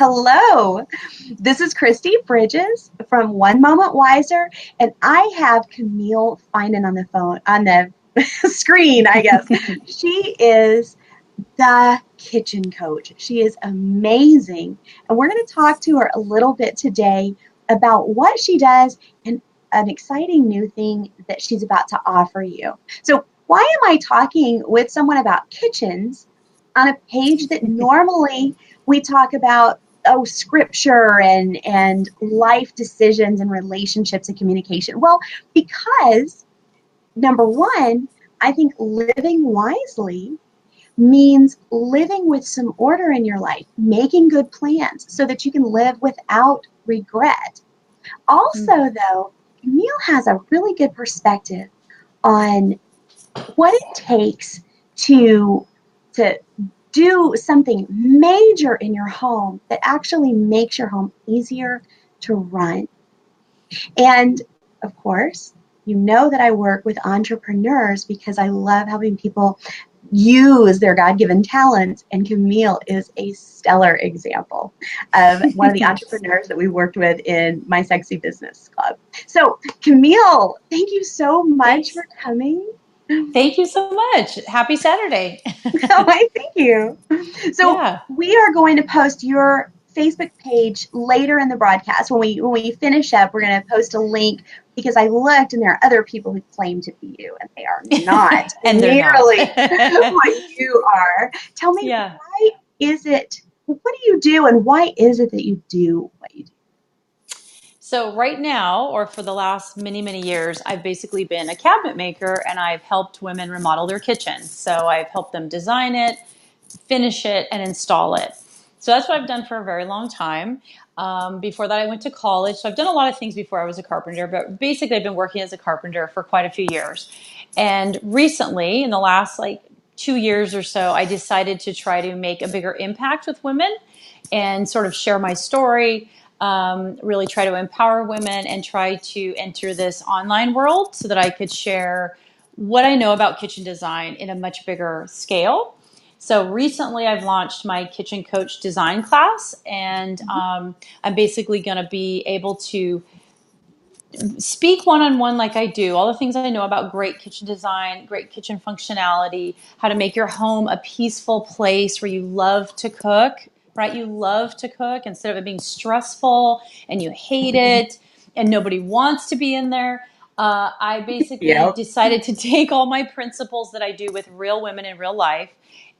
Hello, this is Christy Bridges from One Moment Wiser, and I have Camille Finan on the phone, on the screen, I guess. She is the kitchen coach. She is amazing, and we're going to talk to her a little bit today about what she does and an exciting new thing that she's about to offer you. So, why am I talking with someone about kitchens on a page that normally we talk about scripture and life decisions and relationships and communication? Well, because number one, I think living wisely means living with some order in your life, making good plans so that you can live without regret. Also, though, Camille has a really good perspective on what it takes to do something major in your home that actually makes your home easier to run. And of course, you know that I work with entrepreneurs because I love helping people use their God-given talents, and Camille is a stellar example of one of the entrepreneurs that we worked with in my Sexy Business Club. So, Camille, thank you so much for coming. Thank you so much. Happy Saturday. Oh, I thank you. So Yeah. we are going to post your Facebook page later in the broadcast. When we finish up, we're going to post a link because I looked and there are other people who claim to be you and they are not And they're not. nearly what you are. Tell me, Yeah. what do you do and why is it that you do what you do? So right now, or for the last many, many years, I've basically been a cabinet maker and I've helped women remodel their kitchens. So I've helped them design it, finish it, and install it. So that's what I've done for a very long time. Before that, I went to college. So I've done a lot of things before I was a carpenter, but basically I've been working as a carpenter for quite a few years. And recently, in the last 2 years or so, I decided to try to make a bigger impact with women and sort of share my story, really try to empower women and try to enter this online world so that I could share what I know about kitchen design in a much bigger scale. So recently I've launched my kitchen coach design class, and I'm basically going to be able to speak one-on-one like I do, all the things I know about great kitchen design, great kitchen functionality, how to make your home a peaceful place where you love to cook, right? You love to cook instead of it being stressful and you hate it and nobody wants to be in there. I basically Yep. decided to take all my principles that I do with real women in real life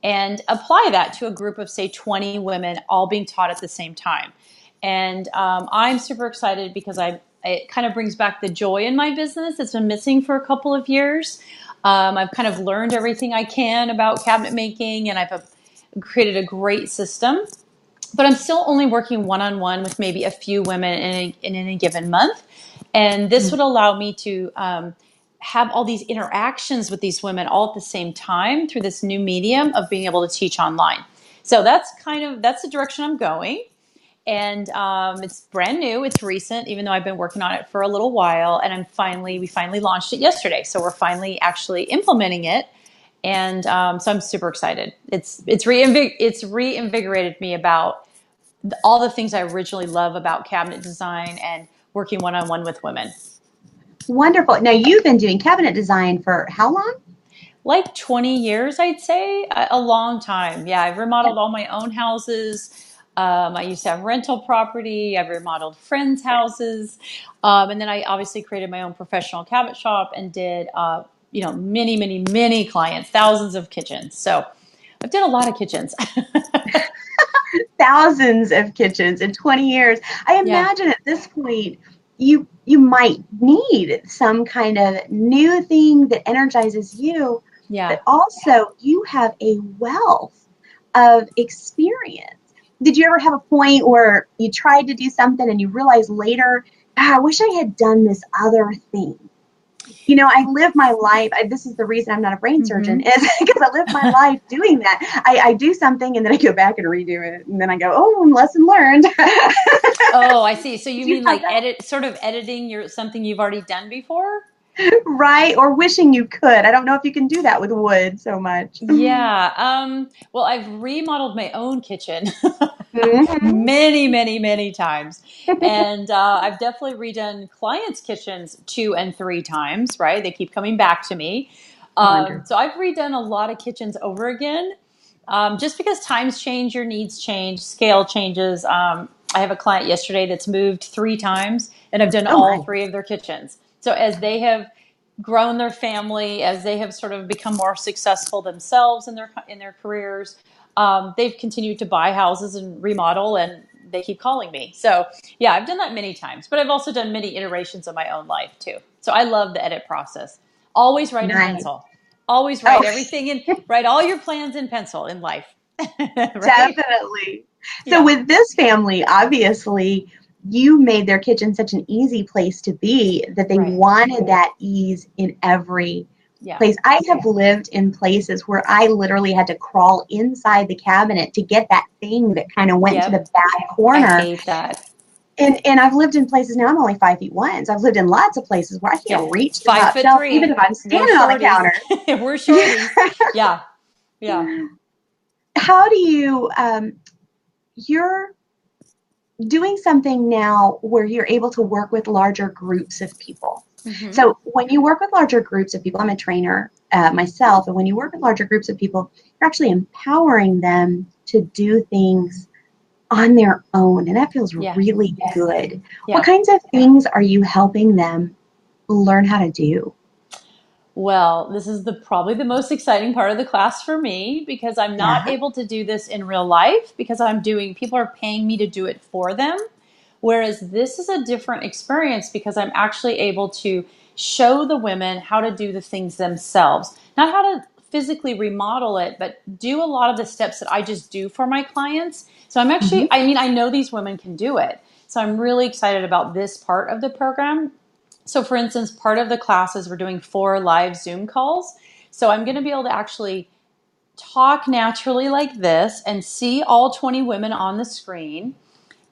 and apply that to a group of, say, 20 women all being taught at the same time. And I'm super excited because it kind of brings back the joy in my business that's been missing for a couple of years. I've kind of learned everything I can about cabinet making, and I've created a great system. But I'm still only working one-on-one with maybe a few women in any given month. And this would allow me to have all these interactions with these women all at the same time through this new medium of being able to teach online. So that's the direction I'm going. And it's brand new. It's recent, even though I've been working on it for a little while. And we finally launched it yesterday. So we're finally actually implementing it. And so I'm super excited. It's reinvigorated me about all the things I originally love about cabinet design and working one-on-one with women. Wonderful. Now you've been doing cabinet design for how long? Like 20 years, I'd say. A long time. Yeah, I've remodeled all my own houses. I used to have rental property. I've remodeled friends' houses. And then I obviously created my own professional cabinet shop and did, many, many, many clients, thousands of kitchens. So I've done a lot of kitchens. Thousands of kitchens in 20 years. I Yeah. imagine at this point you might need some kind of new thing that energizes you, Yeah. but also you have a wealth of experience. Did you ever have a point where you tried to do something and you realized later, I wish I had done this other thing? I live my life. This is the reason I'm not a brain surgeon, Mm-hmm. is because I live my life doing that. I do something and then I go back and redo it. And then I go, oh, lesson learned. Oh, I see. So you Do you mean have like sort of editing something you've already done before? that? Right? Or wishing you could. I don't know if you can do that with wood so much. Yeah. Well, I've remodeled my own kitchen. Mm-hmm. Many, many, many times. And I've definitely redone clients' kitchens 2 and 3 times, right? They keep coming back to me. Wonderful. So I've redone a lot of kitchens over again, just because times change, your needs change, scale changes. I have a client yesterday that's moved 3 times, and I've done Oh all my. 3 of their kitchens. So as they have grown their family, as they have sort of become more successful themselves in their careers, they've continued to buy houses and remodel, and they keep calling me. So yeah, I've done that many times, but I've also done many iterations of my own life too. So I love the edit process. Always write in Nice. pencil. Always Oh, write everything in, write all your plans in pencil in life. Right? definitely. So Yeah. with this family, obviously, you made their kitchen such an easy place to be that they Right. wanted that ease in every Yeah. place. I have lived in places where I literally had to crawl inside the cabinet to get that thing that kind of went to the Yep. back I corner. hate that. And I've lived in places now I'm only 5'1", so I've lived in lots of places where I Yeah. can't reach the five top foot shelf even three. if I'm We're standing on the shorties. counter. We're shorties. Yeah. Yeah. How do you you're doing something now where you're able to work with larger groups of people. Hmm. So when you work with larger groups of people, I'm a trainer myself, and when you work with larger groups of people, you're actually empowering them to do things on their own, and that feels Yeah. really good. What Yeah. kinds of things are you helping them learn how to do? Well, this is probably the most exciting part of the class for me, because I'm not Yeah. able to do this in real life because people are paying me to do it for them. Whereas this is a different experience because I'm actually able to show the women how to do the things themselves, not how to physically remodel it, but do a lot of the steps that I just do for my clients. So Mm-hmm. I know these women can do it. So I'm really excited about this part of the program. So, for instance, part of the classes, we're doing 4 live Zoom calls. So, I'm going to be able to actually talk naturally like this and see all 20 women on the screen,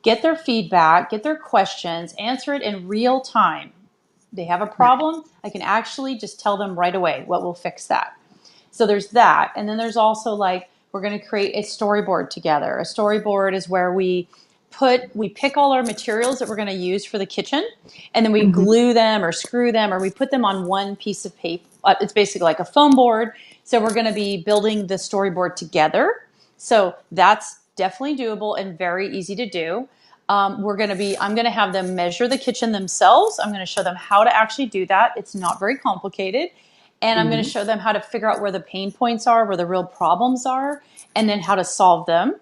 get their feedback, get their questions, answer it in real time. They have a problem, I can actually just tell them right away what will fix that. So there's that. And then there's also like, we're going to create a storyboard together. A storyboard is where we pick all our materials that we're going to use for the kitchen, and then we Mm-hmm. glue them or screw them, or we put them on one piece of paper. It's basically like a foam board. So we're going to be building the storyboard together. So that's definitely doable and very easy to do. I'm going to have them measure the kitchen themselves. I'm going to show them how to actually do that. It's not very complicated. And I'm going to Mm-hmm. show them how to figure out where the pain points are, where the real problems are, and then how to solve them.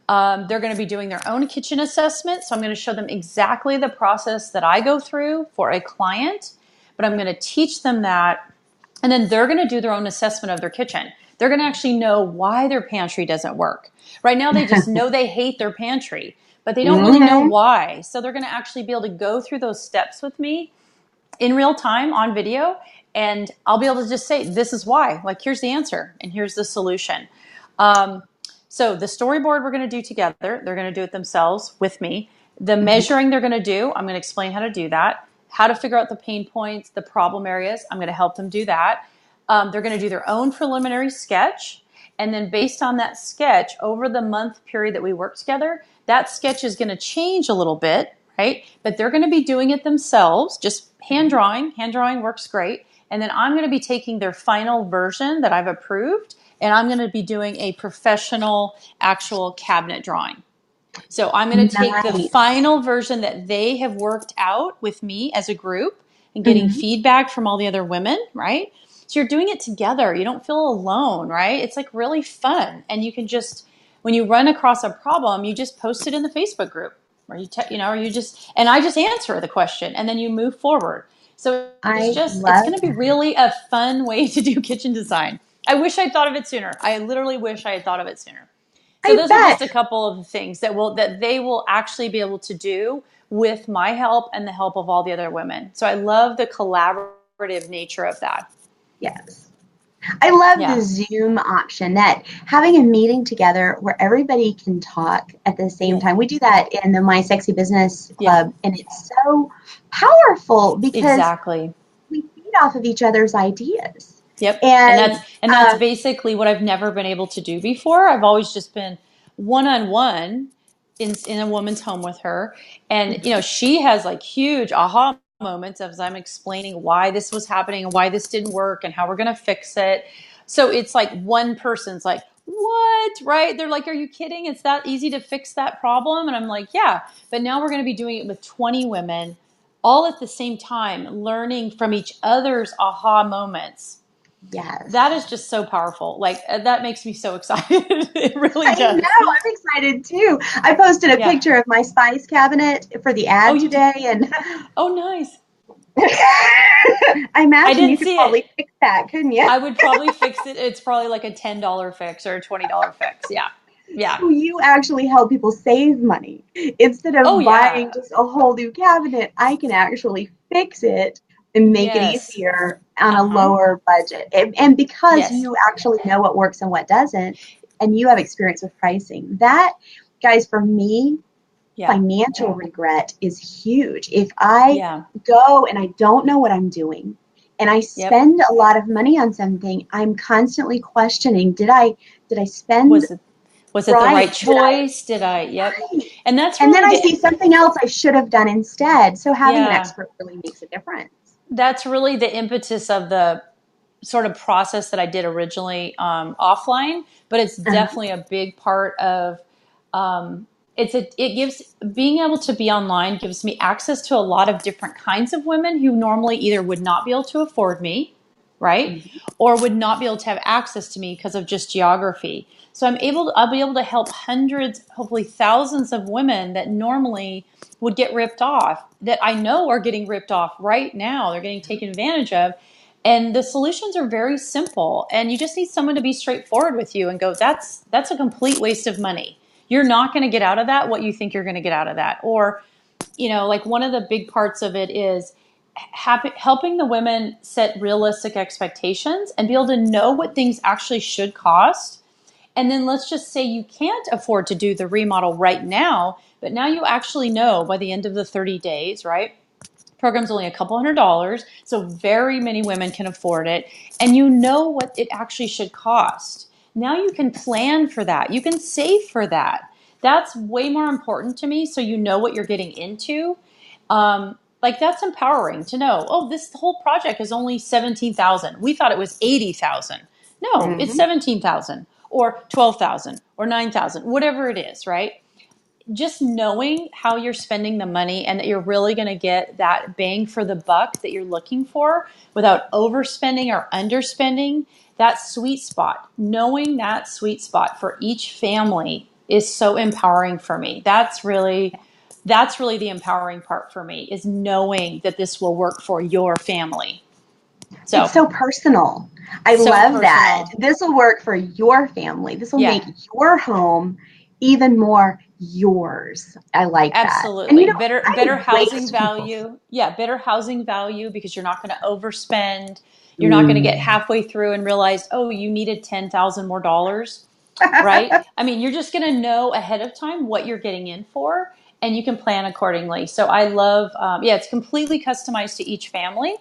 They're going to be doing their own kitchen assessment. So I'm going to show them exactly the process that I go through for a client, but I'm going to teach them that. And then they're going to do their own assessment of their kitchen. They're going to actually know why their pantry doesn't work. Right now, they just know they hate their pantry, but they don't really know Mm-hmm. why. So they're going to actually be able to go through those steps with me in real time on video, and I'll be able to just say, this is why, like, here's the answer and here's the solution. um, so the storyboard we're going to do together, they're going to do it themselves with me. The Mm-hmm. measuring they're going to do, I'm going to explain how to do that, how to figure out the pain points, the problem areas, I'm going to help them do that. They're going to do their own preliminary sketch, and then based on that sketch over the month period that we work together, that sketch is going to change a little bit, right? But they're going to be doing it themselves, just hand drawing. Hand drawing works great. And then I'm going to be taking their final version that I've approved, and I'm going to be doing a professional actual cabinet drawing. So I'm going to take the Nice. final version that they have worked out with me as a group and getting Mm-hmm. feedback from all the other women, right? So you're doing it together. You don't feel alone, right? It's like really fun. And you can just, when you run across a problem, you just post it in the Facebook group, or or you just, and I just answer the question, and then you move forward. So I it's love going to be really a fun way to do kitchen design. I wish I'd thought of it sooner. I literally wish I had thought of it sooner. So I those are just bet. a couple of things that they will actually be able to do with my help and the help of all the other women. So I love the collaborative nature of that. Yes. I love the Yeah. Zoom option, that having a meeting together where everybody can talk at the same Yeah. time. We do that in the My Sexy Business Yeah. Club, and it's so powerful because Exactly. we feed off of each other's ideas. Yep. And And that's basically what I've never been able to do before. I've always just been one on one, in a woman's home with her. And, she has like huge aha moments as I'm explaining why this was happening and why this didn't work and how we're going to fix it. So it's like one person's like, what? Right? They're like, are you kidding? It's that easy to fix that problem? And I'm like, yeah. But now we're going to be doing it with 20 women all at the same time, learning from each other's aha moments. Yes. That is just so powerful. Like that makes me so excited. It really I know. does. I'm excited too. I posted a Yeah. picture of my spice cabinet for the Oh, ad you did. today, and Oh, nice. I I imagine you didn't could see it. probably fix that, couldn't you? I would probably fix it. It's probably like a $10 fix or a $20 fix. Yeah. Yeah. So you actually help people save money. Instead Oh, of buying yeah. just a whole new cabinet, I can actually fix it and make it Yes. easier on a Uh-huh. lower budget. And because Yes. you actually know what works and what doesn't, and you have experience with pricing, that, guys, for me, Yeah. financial regret is huge. If I Yeah. go and I don't know what I'm doing and I Yep. spend a lot of money on something, I'm constantly questioning, did I spend Was it was it the right right? Did I choice? Did I? Yep. right? And that's And then really I the see something else I should have done instead. So having an yeah. expert really makes a difference. That's really the impetus of the sort of process that I did originally offline, but it's Uh-huh. definitely a big part of it gives being able to be online gives me access to a lot of different kinds of women who normally either would not be able to afford me, right? Mhm. Or would not be able to have access to me because of just geography. So I'll be able to help hundreds, hopefully thousands of women that normally would get ripped off, that I know are getting ripped off right now. They're getting taken advantage of. And the solutions are very simple. And you just need someone to be straightforward with you and go, that's a complete waste of money. You're not going to get out of that what you think you're going to get out of that. Or, like one of the big parts of it is helping the women set realistic expectations and be able to know what things actually should cost. And then let's just say you can't afford to do the remodel right now, but now you actually know by the end of the 30 days, right? Program's only a couple $100, so very many women can afford it, and you know what it actually should cost. Now you can plan for that. You can save for that. That's way more important to me, so you know what you're getting into. Like that's empowering to know. Oh, this whole project is only 17,000. We thought it was 80,000. No, it's Mhm. 17,000 or 12,000 or 9,000, whatever it is, right? Just knowing how you're spending the money and that you're really going to get that bang for the buck that you're looking for without overspending or underspending, that sweet spot, knowing that sweet spot for each family is so empowering for me. That's really the empowering part for me, is knowing that this will work for your family. It's So, so personal. I so love that. personal. This will work for your family. This will Yeah. make your home even more yours. I like that. And Absolutely. I Better housing waste people's. value. Yeah, better housing value because you're not going to overspend. You're not going to get Mm. halfway through and realize, oh, you needed 10,000 more dollars, right? I mean, you're just going to know ahead of time what you're getting in for and you can plan accordingly. So I love, yeah, it's completely customized to each family. Mhm.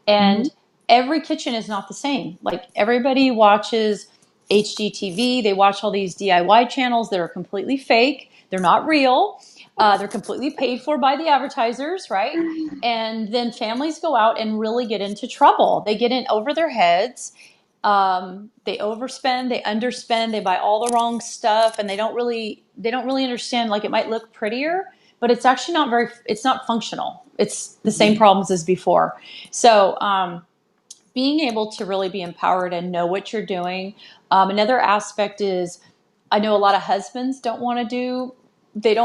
And every kitchen is not the same. Like everybody watches HGTV, they watch all these DIY channels that are completely fake. They're not real. They're completely paid for by the advertisers, right? And then families go out and really get into trouble. They get in over their heads. They overspend, they underspend, they buy all the wrong stuff, and they don't really understand. Like it might look prettier, but it's actually not very. It's not functional. It's the same Mhm. problems as before. So being able to really be empowered and know what you're doing. Another aspect is I know a lot of husbands they don't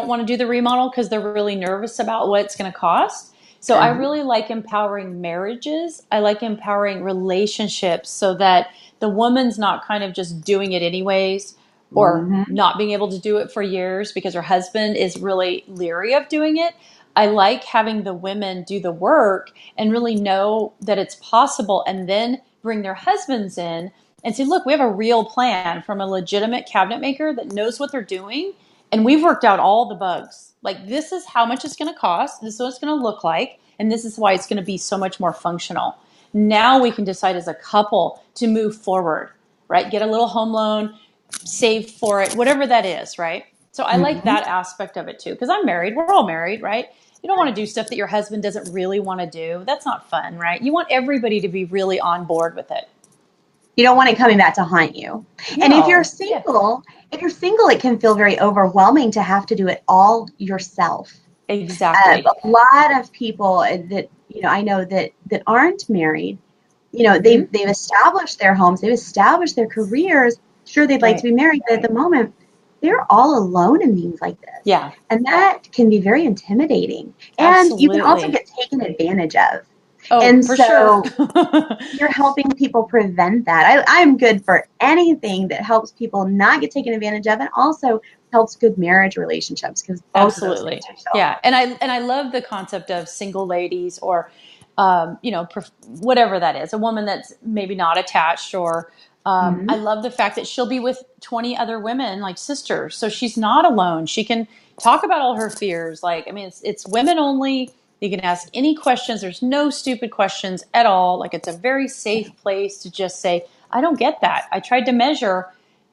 want to do the remodel because they're really nervous about what it's going to cost. So I Uh-huh. really like empowering marriages. I like empowering relationships so that the woman's not kind of just doing it anyways or Mhm. not being able to do it for years because her husband is really leery of doing it. I like having the women do the work and really know that it's possible and then bring their husbands in and say, look, we have a real plan from a legitimate cabinet maker that knows what they're doing. And we've worked out all the bugs. Like, this is how much it's going to cost. This is what it's going to look like. And this is why it's going to be so much more functional. Now we can decide as a couple to move forward, right? Get a little home loan, save for it, whatever that is, right? So I like Mhm. that aspect of it too, because I'm married. We're all married, right? You don't want to do stuff that your husband doesn't really want to do. That's not fun, right? You want everybody to be really on board with it. You don't want it coming back to haunt you. And No. Yeah. if you're single, it can feel very overwhelming to have to do it all yourself. Exactly. A lot of people that I know that aren't married, Hmm. they've established their homes, they've established their careers. Sure, they'd like to Right. be married, but at the moment, they're all alone in things like this, Yeah. and that can be very intimidating. And you can also Absolutely. get taken advantage of. Oh, And for sure. so you're helping people prevent that. I'm good for anything that helps people not get taken advantage of and also helps good marriage relationships because both of those things Absolutely. are so Yeah. important. And I love the concept of single ladies or whatever that is, a woman that's maybe not attached or I Mm-hmm. love the fact that she'll be with 20 other women like sisters. So she's not alone. She can talk about all her fears. Like, I mean, it's women only. You can ask any questions. There's no stupid questions at all. Like it's a very safe place to just say, I don't get that. I tried to measure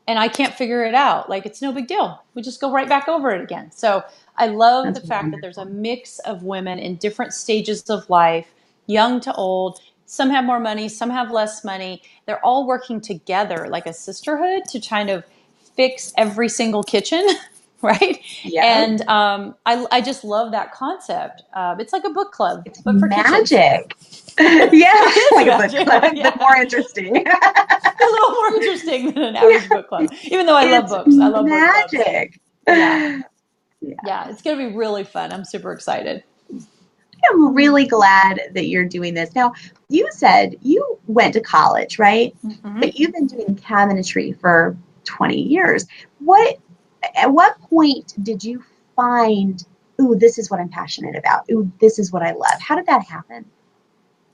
and I can't figure it out. Like it's no big deal. We just go right back over it again. So I love the That's fact that there's a wonderful. mix of women in different stages of life, young to old. Some have more money, some have less money. They're all working together like a sisterhood to kind of fix every single kitchen, right? Yep. And I just love that concept. It's like a book club, It's but for kitchens. magic. Yeah, It is like a book magic. club, but Yeah. more interesting. A little more interesting than an Yeah, average book club. Even though I love it's books, I love book clubs. magic. Yeah, Yeah. yeah, it's going to be really fun. I'm super excited. I'm really glad that you're doing this. Now, you said you went to college, right? Hmm. But you've been doing cabinetry for 20 years. What At what point did you find, ooh, this is what I'm passionate about. Ooh, this is what I love. How did that happen?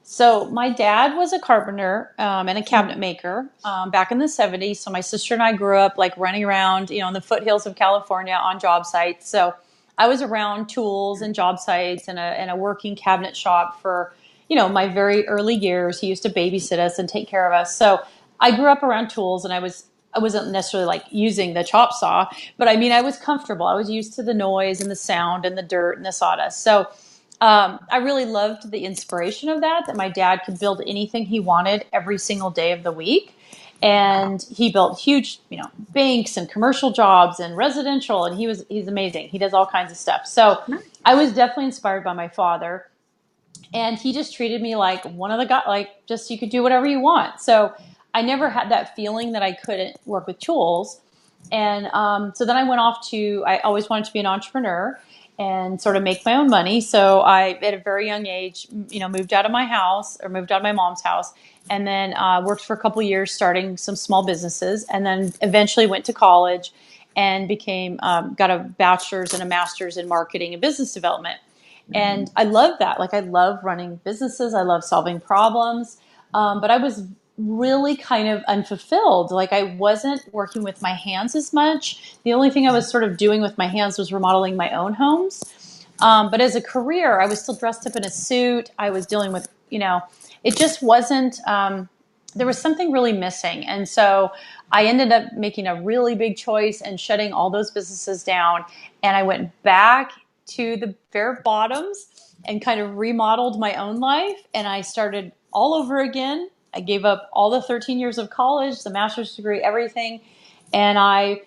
So my dad was a carpenter and a cabinet maker back in the 70s. So my sister and I grew up like running around, in the foothills of California on job sites. So I was around tools and job sites and a working cabinet shop for, my very early years. He used to babysit us and take care of us. So I grew up around tools and I wasn't necessarily like using the chop saw, but I mean, I was comfortable. I was used to the noise and the sound and the dirt and the sawdust. So I really loved the inspiration of that my dad could build anything he wanted every single day of the week. Wow. And he built huge, banks and commercial jobs and residential. And he's amazing. He does all kinds of stuff. So I was definitely inspired by my father. And he just treated me like one of the guys, like just you could do whatever you want. So I never had that feeling that I couldn't work with tools. And so then I went off I always wanted to be an entrepreneur and sort of make my own money. So I, at a very young age, moved out of my house or moved out of my mom's house and then worked for a couple of years starting some small businesses and then eventually went to college and got a bachelor's and a master's in marketing and business development. Mhm. And I love that. Like I love running businesses. I love solving problems. But I was really kind of unfulfilled. Like I wasn't working with my hands as much. The only thing I was sort of doing with my hands was remodeling my own homes. But as a career, I was still dressed up in a suit. I was dealing with, it just wasn't, there was something really missing. And so I ended up making a really big choice and shutting all those businesses down. And I went back to the bare bottoms and kind of remodeled my own life. And I started all over again. I gave up all the 13 years of college, the master's degree, everything. And I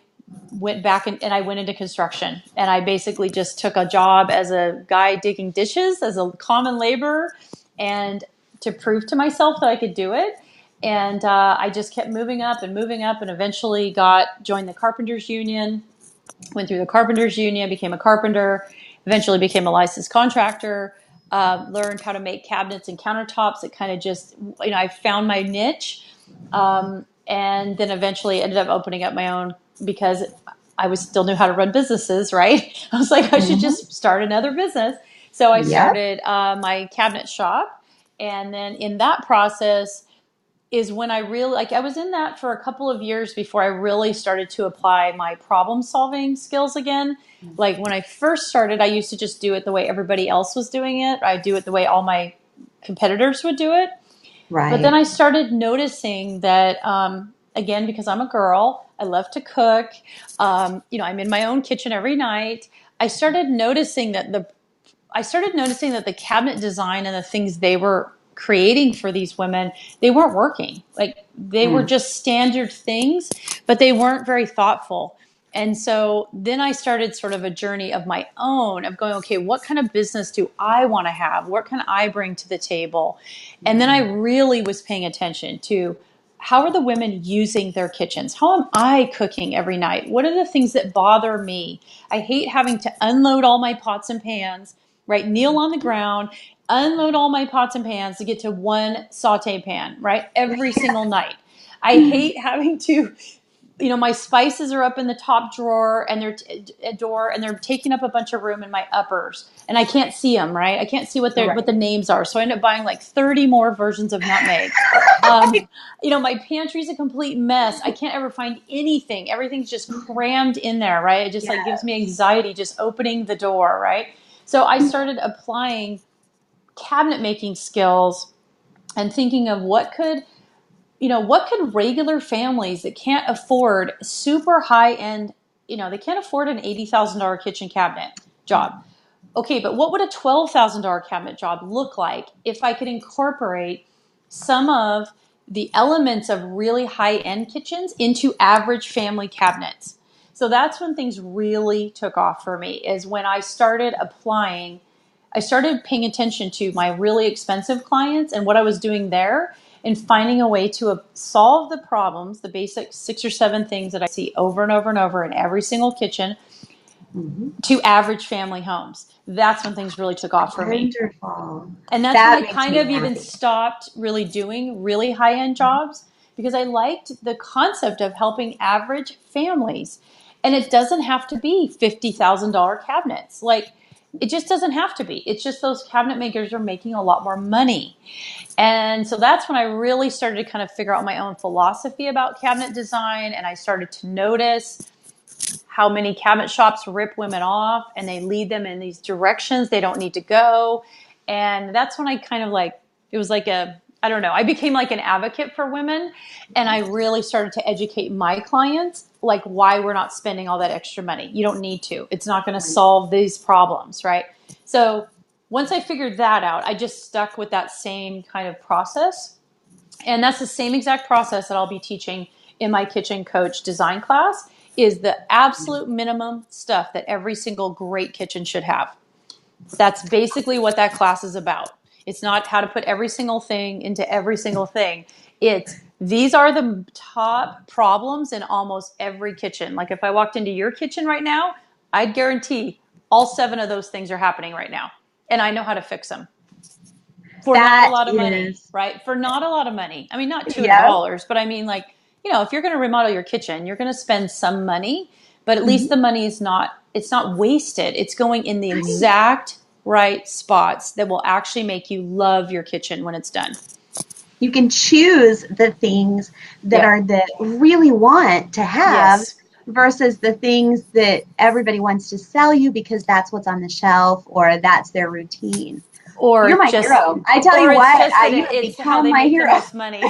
went back and I went into construction. And I basically just took a job as a guy digging dishes as a common laborer and to prove to myself that I could do it. And I just kept moving up and eventually joined the carpenters union, went through the carpenters union, became a carpenter, eventually became a licensed contractor, learned how to make cabinets and countertops. It kind of just, I found my niche. And then eventually ended up opening up my own because I was still knew how to run businesses, right? I was like, I should Mhm. just start another business. So I Yep. started my cabinet shop. And then in that process, is when I really like I was in that for a couple of years before I really started to apply my problem solving skills again. Like when I first started, I used to just do it the way everybody else was doing it. I do it the way all my competitors would do it. But then Right. I started noticing that again because I'm a girl, I love to cook. I'm in my own kitchen every night. I started noticing that the cabinet design and the things they were creating for these women, they weren't working. Like they were just standard things, but they weren't very thoughtful. And so then I started sort of a journey of my own of going, okay, what kind of business do I want to have? What can I bring to the table? And then I really was paying attention to how are the women using their kitchens? How am I cooking every night? What are the things that bother me? I hate having to unload all my pots and pans, right? Kneel on the ground, unload all my pots and pans to get to one saute pan, right? Every single night. I hate having to, my spices are up in the top drawer and they're taking up a bunch of room in my uppers and I can't see them, right? I can't see what the names are. So I end up buying like 30 more versions of nutmeg. My pantry's a complete mess. I can't ever find anything. Everything's just crammed in there, right? It just like gives me anxiety just opening the door, right? So I started applying cabinet making skills and thinking of what could regular families that can't afford super high end, they can't afford an $80,000 kitchen cabinet job. Okay, but what would a $12,000 cabinet job look like if I could incorporate some of the elements of really high end kitchens into average family cabinets? So that's when things really took off for me, is when I started paying attention to my really expensive clients and what I was doing there and finding a way to solve the problems, the basic 6 or 7 things that I see over and over and over in every single kitchen to average family homes. That's when things really took off for me. Wonderful. And that's when I kind of even stopped really doing really high-end jobs because I liked the concept of helping average families. And it doesn't have to be $50,000 cabinets. Like, it just doesn't have to be. It's just those cabinet makers are making a lot more money. And so that's when I really started to kind of figure out my own philosophy about cabinet design. And I started to notice how many cabinet shops rip women off and they lead them in these directions they don't need to go. And that's when I kind of it was like I don't know, I became like an advocate for women. And I really started to educate my clients, like why we're not spending all that extra money. You don't need to. It's not going to solve these problems, right? So once I figured that out, I just stuck with that same kind of process. And that's the same exact process that I'll be teaching in my Kitchen Coach design class, is the absolute minimum stuff that every single great kitchen should have. That's basically what that class is about. It's not how to put every single thing into every single thing. These are the top problems in almost every kitchen. Like if I walked into your kitchen right now, I'd guarantee all 7 of those things are happening right now. And I know how to fix them. For not a lot of money, right? For not a lot of money. I mean, not $200, but I mean if you're going to remodel your kitchen, you're going to spend some money, but at least the money it's not wasted. It's going in the exact right spots that will actually make you love your kitchen when it's done. You can choose the things that are that really want to have versus the things that everybody wants to sell you because that's what's on the shelf or that's their routine. Or you're my hero. I tell you what, it's how they make the most money.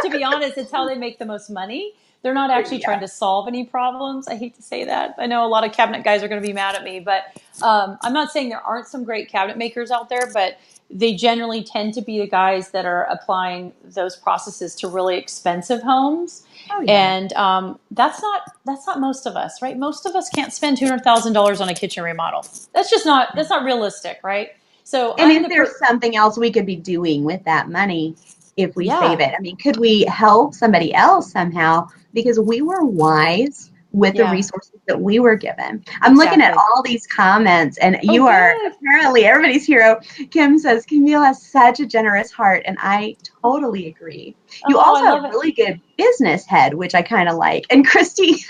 To be honest, it's how they make the most money. They're not actually trying to solve any problems. I hate to say that. I know a lot of cabinet guys are going to be mad at me, but I'm not saying there aren't some great cabinet makers out there, but they generally tend to be the guys that are applying those processes to really expensive homes. Oh, yeah. And that's not most of us, right? Most of us can't spend $200,000 on a kitchen remodel. That's not realistic, right? So, and if there's something else we could be doing with that money, if we save it, I mean, could we help somebody else somehow? Because we were wise with the resources that we were given. I'm looking at all these comments, and you are apparently everybody's hero. Kim says, Camille has such a generous heart, and I totally agree. You also have a really good business head, which I kind of like. And Christy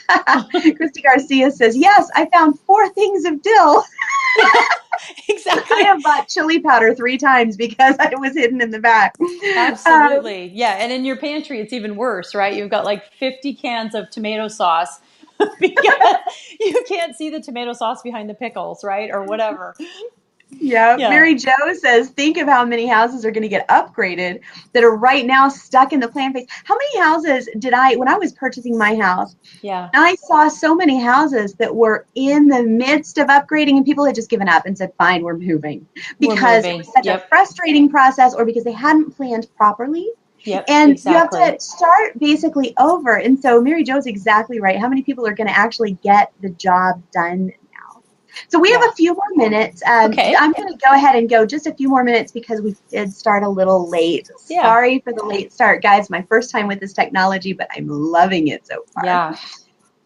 Garcia says, yes, I found 4 things of dill. Exactly. I have bought chili powder 3 times because it was hidden in the back. Absolutely. And in your pantry, it's even worse, right? You've got like 50 cans of tomato sauce because you can't see the tomato sauce behind the pickles, right? Or whatever. Yeah, Yeah. Mary Jo says, think of how many houses are going to get upgraded that are right now stuck in the plan phase. How many houses did when I was purchasing my house, Yeah. I saw so many houses that were in the midst of upgrading and people had just given up and said, fine, we're moving We're because it was moving. such a Yep. frustrating process or because they hadn't planned properly. Yep. And you have Exactly. to start basically over. And so Mary Jo's exactly right. How many people are going to actually get the job done now? So we have Yeah. a few more minutes. Okay. I'm going to go ahead and go just a few more minutes because we did start a little late. Yeah. Sorry for the late start, guys. My first time with this technology, but I'm loving it so far. Yeah.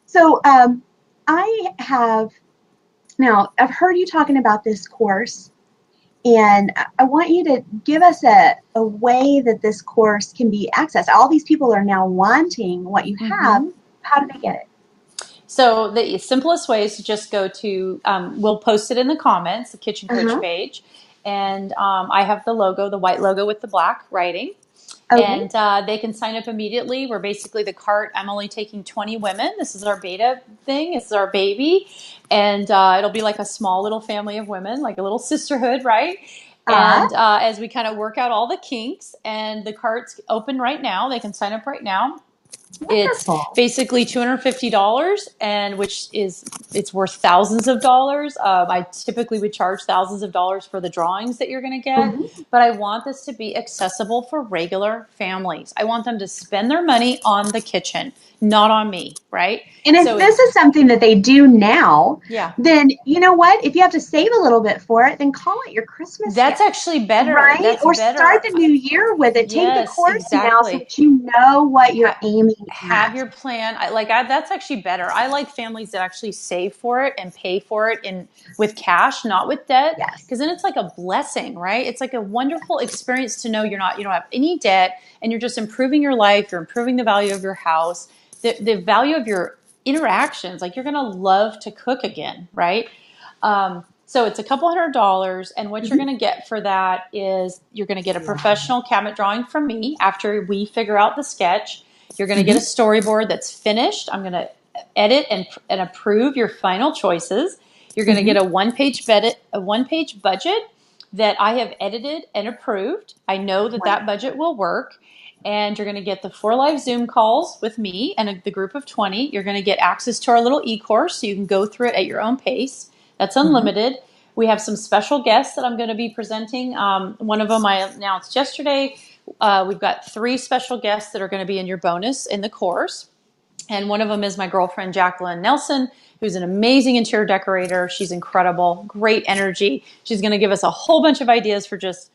So I have now, I've heard you talking about this course, and I want you to give us a way that this course can be accessed. All these people are now wanting what you have. Mm-hmm. How do they get it? So the simplest way is to just go to, we'll post it in the comments, the Kitchen Coach Uh-huh. page. And I have the logo, the white logo with the black writing. Okay. And they can sign up immediately. We're basically the cart. I'm only taking 20 women. This is our beta thing. This is our baby. And it'll be like a small little family of women, like a little sisterhood, right? Ah, And as we kind of work out all the kinks, and the cart's open right now, they can sign up right now. It's wonderful. basically $250, and which is it's worth thousands of dollars. I typically would charge thousands of dollars for the drawings that you're going to get, Mhm. but I want this to be accessible for regular families. I want them to spend their money on the kitchen, not on me, right? And if So this it's is something that they do now, yeah. then you know what? If you have to save a little bit for it, then call it your Christmas That's gift, actually better. right? That's Or start better. the new year with it. Take the Yes, course now so exactly. that you know what you're aiming Have at. your plan. That's actually better. I like families that actually save for it and pay for it in with cash, not with debt, Yes. because then it's like a blessing, right? It's like a wonderful experience to know you don't have any debt, and you're just improving your life. You're improving the value of your house, the value of your interactions. Like you're gonna love to cook again, right? So it's a couple $100, and what you're Mhm. going to get for that is you're going to get a professional cabinet drawing from me after we figure out the sketch. You're going to get a Mhm. storyboard that's finished. I'm going to edit and approve your final choices. You're going to get Mhm. a one page budget that I have edited and approved. I know that that budget Wonderful. will work. And you're going to get the 4 live Zoom calls with me and the group of 20. You're going to get access to our little e-course so you can go through it at your own pace. That's Mhm. unlimited. We have some special guests that I'm going to be presenting. One of them I announced yesterday. We've got 3 special guests that are going to be in your bonus in the course. And one of them is my girlfriend, Jacqueline Nelson, who's an amazing interior decorator. She's incredible, great energy. She's going to give us a whole bunch of ideas for just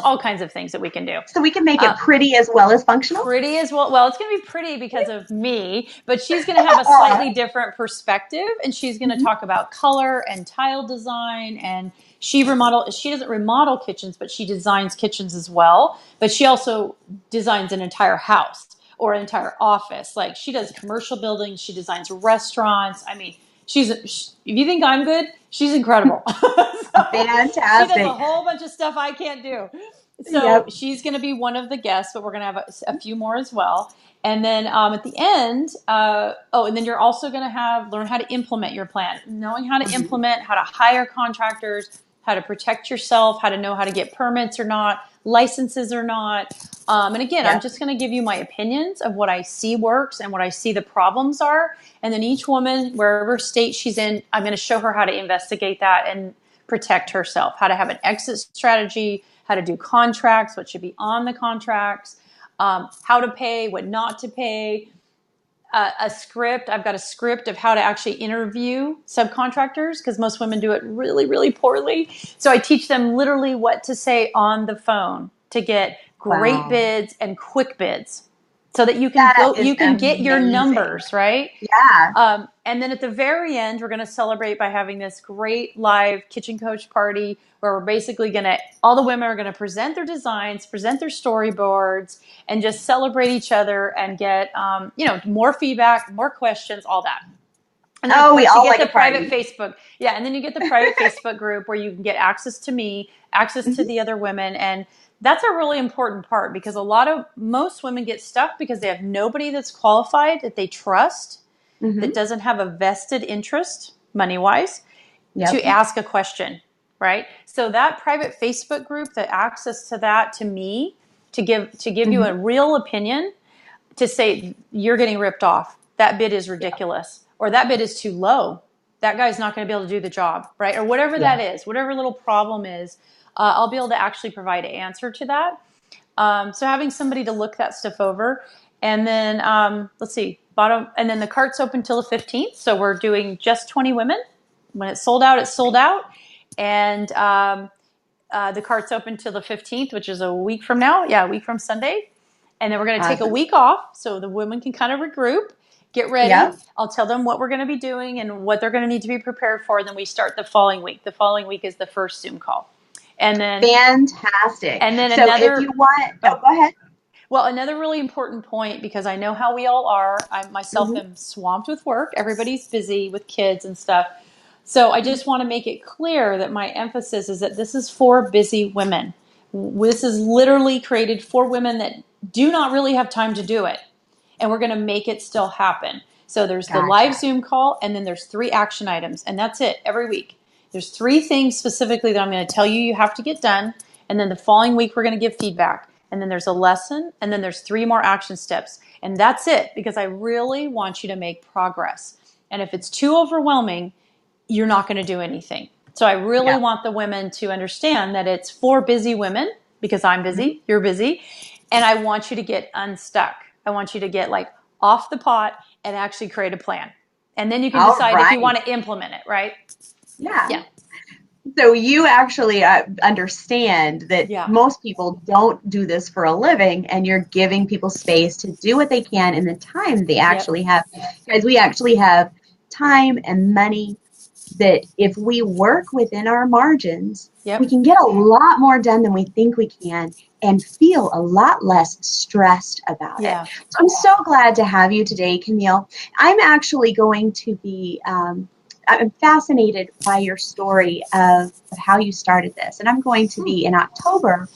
all kinds of things that we can do. So we can make Uh, it pretty as well as functional. Pretty as well. Well, it's going to be pretty because of me, but she's going to have a slightly different perspective, and she's going to Mhm. talk about color and tile design. And she doesn't remodel kitchens, but she designs kitchens as well. But she also designs an entire house or an entire office. Like she does commercial buildings, she designs restaurants. I mean, if you think I'm good, she's incredible. So she does a Fantastic. whole bunch of stuff I can't do. So Yep. she's going to be one of the guests, but we're going to have a few more as well. And then at the end, and then you're also going to learn how to implement your plan, knowing how to Mhm. implement, how to hire contractors, how to protect yourself, how to know how to get permits or not, licenses or not. And again, I'm Yep. just going to give you my opinions of what I see works and what I see the problems are. And then each woman, wherever state she's in, I'm going to show her how to investigate that and protect herself, how to have an exit strategy, how to do contracts, what should be on the contracts, how to pay, what not to pay, a script. I've got a script of how to actually interview subcontractors because most women do it really, really poorly. So I teach them literally what to say on the phone to get great Wow. bids and quick bids so that That is you can get your amazing. numbers, right? Yeah. And then at the very end, we're going to celebrate by having this great live kitchen coach party where we're basically all the women are going to present their designs, present their storyboards, and just celebrate each other and get, more feedback, more questions, all that. And then, of Oh, we course, you all get like the a private party. Facebook. Yeah. And then you get the private Facebook group where you can get access to me, access to Mhm. the other women. And that's a really important part because most women get stuck because they have nobody that's qualified that they trust that Mhm. doesn't have a vested interest money wise to Yep. ask a question. right? So that private Facebook group, the access to that to me, to give you a real opinion, to say you're getting ripped off. That bid is ridiculous, or that bid is too low. That guy's not going to be able to do the job, right? Or whatever that is, whatever little problem is, I'll be able to actually provide an answer to that. So having somebody to look that stuff over, and then let's see, and then the cart's open till the 15th. So we're doing just 20 women. When it's sold out, it's sold out, and the cart's open till the 15th, which is a week from now. Yeah, a week from Sunday. And then we're going to take a week off so the women can kind of regroup, get ready. Yep. I'll tell them what we're going to be doing and what they're going to need to be prepared for. And then we start the following week. The following week is the first Zoom call. And then fantastic. And then so if you want, go ahead. Well, another really important point, because I know how we all are. I myself am swamped with work. Everybody's busy with kids and stuff. So I just want to make it clear that my emphasis is that this is for busy women. This is literally created for women that do not really have time to do it. And we're going to make it still happen. So there's the live Zoom call, and then there's 3 action items, and that's it every week. There's 3 things specifically that I'm going to tell you have to get done, and then the following week we're going to give feedback. And then there's a lesson, and then there's 3 more action steps. And that's it, because I really want you to make progress. And if it's too overwhelming, you're not going to do anything. So I really want the women to understand that it's for busy women, because I'm busy, you're busy, and I want you to get unstuck. I want you to get like off the pot and actually create a plan. And then you can decide if you want to implement it, right? Yeah. So you actually understand that most people don't do this for a living, and you're giving people space to do what they can in the time they actually have. Guys, we actually have time and money that if we work within our margins, we can get a lot more done than we think we can and feel a lot less stressed about it. So I'm so glad to have you today, Camille. I'm actually going to be I'm fascinated by your story of how you started this. And I'm going to be in October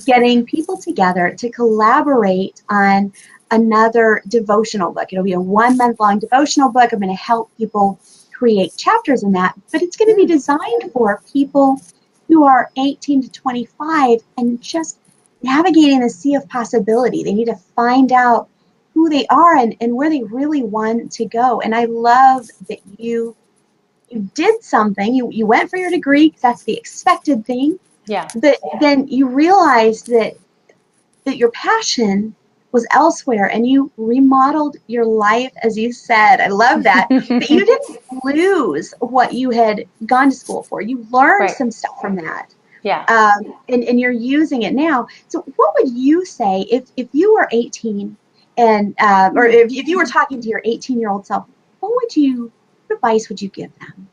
getting people together to collaborate on another devotional book. It'll be a 1-month-long devotional book. I'm going to help people create chapters in that, but it's going to be designed for people who are 18 to 25 and just navigating the sea of possibility. They need to find out who they are and where they really want to go. And I love that you did something, you went for your degree, because that's the expected thing. But then you realized that your passion was elsewhere, and you remodeled your life, as you said. I love that. But you didn't lose what you had gone to school for. You learned some stuff from that. And you're using it now. So what would you say if you were 18 and or if you were talking to your 18-year-old self, what advice would you give them?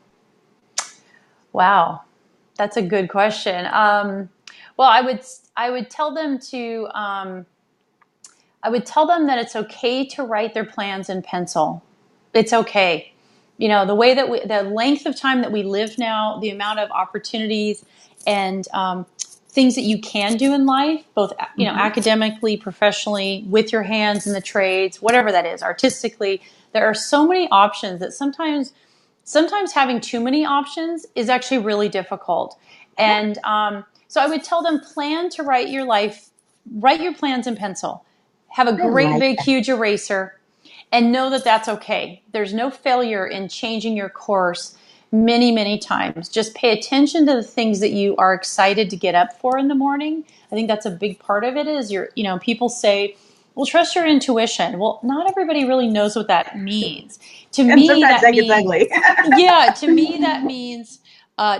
Wow, that's a good question. Well, I would tell them to I would tell them that it's okay to write their plans in pencil. It's okay. You know, the way that the length of time that we live now, the amount of opportunities and things that you can do in life, both academically, professionally, with your hands in the trades, whatever that is, artistically. There are so many options that sometimes having too many options is actually really difficult. And so I would tell them, plan to write your plans in pencil. Have a great, big, huge eraser, and know that that's okay. There's no failure in changing your course many, many times. Just pay attention to the things that you are excited to get up for in the morning. I think that's a big part of it is people say, well, trust your intuition. Well, not everybody really knows what that means. To me, that means ugly. To me, that means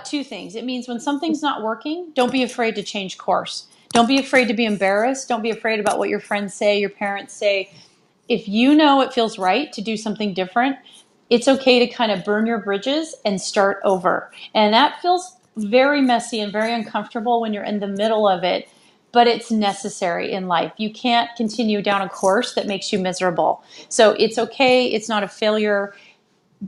2 things. It means when something's not working, don't be afraid to change course. Don't be afraid to be embarrassed. Don't be afraid about what your friends say, your parents say. If you know it feels right to do something different, it's okay to kind of burn your bridges and start over. And that feels very messy and very uncomfortable when you're in the middle of it, but it's necessary in life. You can't continue down a course that makes you miserable. So it's okay. It's not a failure.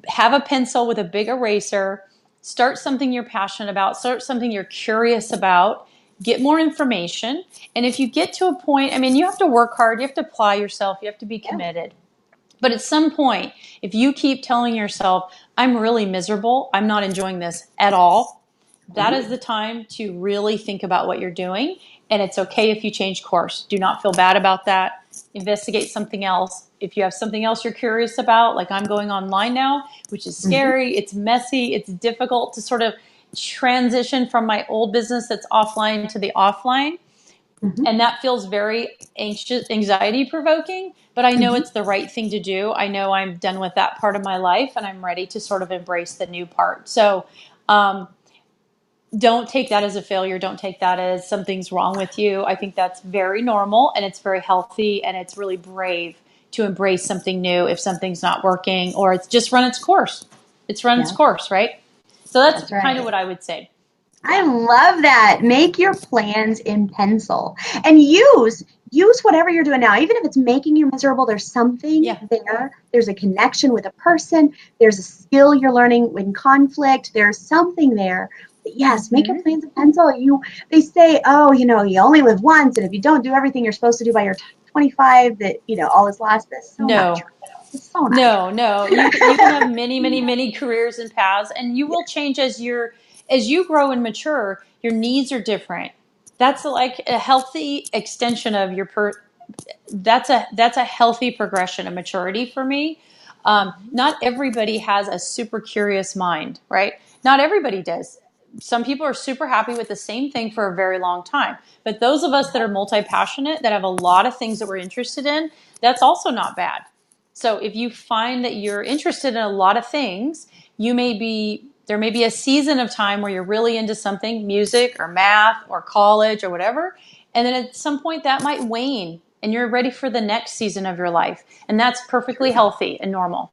Have a pencil with a big eraser. Start something you're passionate about. Start something you're curious about. Get more information. And if you get to a point, you have to work hard. You have to apply yourself. You have to be committed. But at some point, if you keep telling yourself, I'm really miserable, I'm not enjoying this at all, that is the time to really think about what you're doing. And it's okay if you change course. Do not feel bad about that. Investigate something else. If you have something else you're curious about, like I'm going online now, which is Mm-hmm. scary, it's messy, it's difficult to sort of transition from my old business that's offline to the offline. Mm-hmm. And that feels very anxiety provoking, but I know Mm-hmm. it's the right thing to do. I know I'm done with that part of my life and I'm ready to sort of embrace the new part. So, don't take that as a failure. Don't take that as something's wrong with you. I think that's very normal and it's very healthy and it's really brave to embrace something new if something's not working or it's just run its course. It's run its Yeah, course, right? So that's that's kind of right. what I would say. I Yeah. love that. Make your plans in pencil and use whatever you're doing now. Even if it's making you miserable, there's something Yeah. there. There's a connection with a person. There's a skill you're learning in conflict. There's something there. But yes, make your Mm-hmm. plans in pencil. They say, oh, you only live once, and if you don't do everything you're supposed to do by your 25, that all is lost. That's so not No, true. It's so not no, no. You can have true. many, many, many careers and paths, and you will change as you grow and mature. Your needs are different. That's like a healthy extension of your that's a healthy progression of maturity for me. Not everybody has a super curious mind, right? Not everybody does. Some people are super happy with the same thing for a very long time. But those of us that are multi passionate, that have a lot of things that we're interested in, that's also not bad. So if you find that you're interested in a lot of things, there may be a season of time where you're really into something, music or math or college or whatever, and then at some point that might wane and you're ready for the next season of your life. And that's perfectly healthy and normal.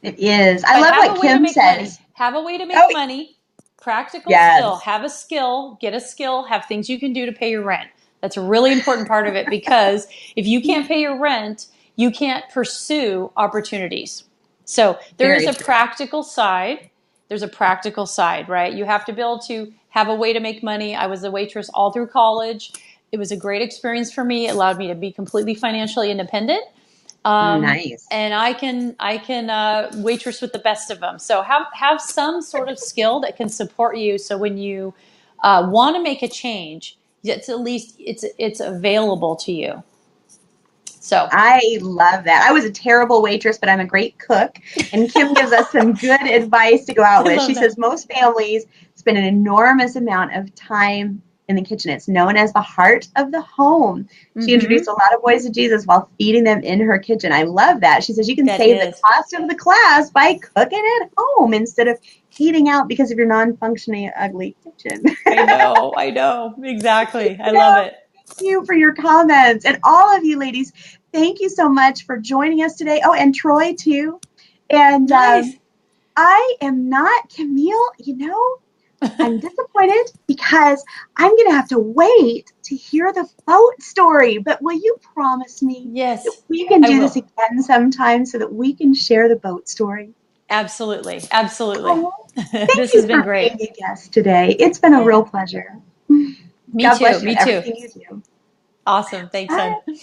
It is. I But love have what a way to Kim make money. says. Have a way to make Oh, money. Practical skill. yes. Have a skill. Get a skill. Have things you can do to pay your rent. That's a really important part of it because if you can't pay your rent, you can't pursue opportunities. So there is Very a true. practical side. There's a practical side, right? You have to be able to have a way to make money. I was a waitress all through college. It was a great experience for me. It allowed me to be completely financially independent. Nice. And I can waitress with the best of them. So have some sort of skill that can support you. So when you want to make a change, it's at least it's available to you. So I love that. I was a terrible waitress, but I'm a great cook. And Kim gives us some good advice to go out I with. love She that. says most families spend an enormous amount of time in the kitchen. It's known as the heart of the home. She introduced Mm-hmm. a lot of boys to Jesus while feeding them in her kitchen. I love that. She says you can That save the is. cost of the class by cooking at home instead of eating out because of your non-functioning ugly kitchen. I know exactly. I love Yeah, it. you for your comments. And all of you ladies, thank you so much for joining us today. Oh, and Troy, too. And Nice. I am not, Camille, I'm disappointed because I'm going to have to wait to hear the boat story. But will you promise me that Yes, we can I do this will. again sometime so that we can share the boat story? Absolutely, absolutely. Oh, thank This has you been for great. being a guest today. It's been a Yeah. real pleasure. Me God too. bless you Me in too. everything you do. Awesome. Thanks, son. Bye.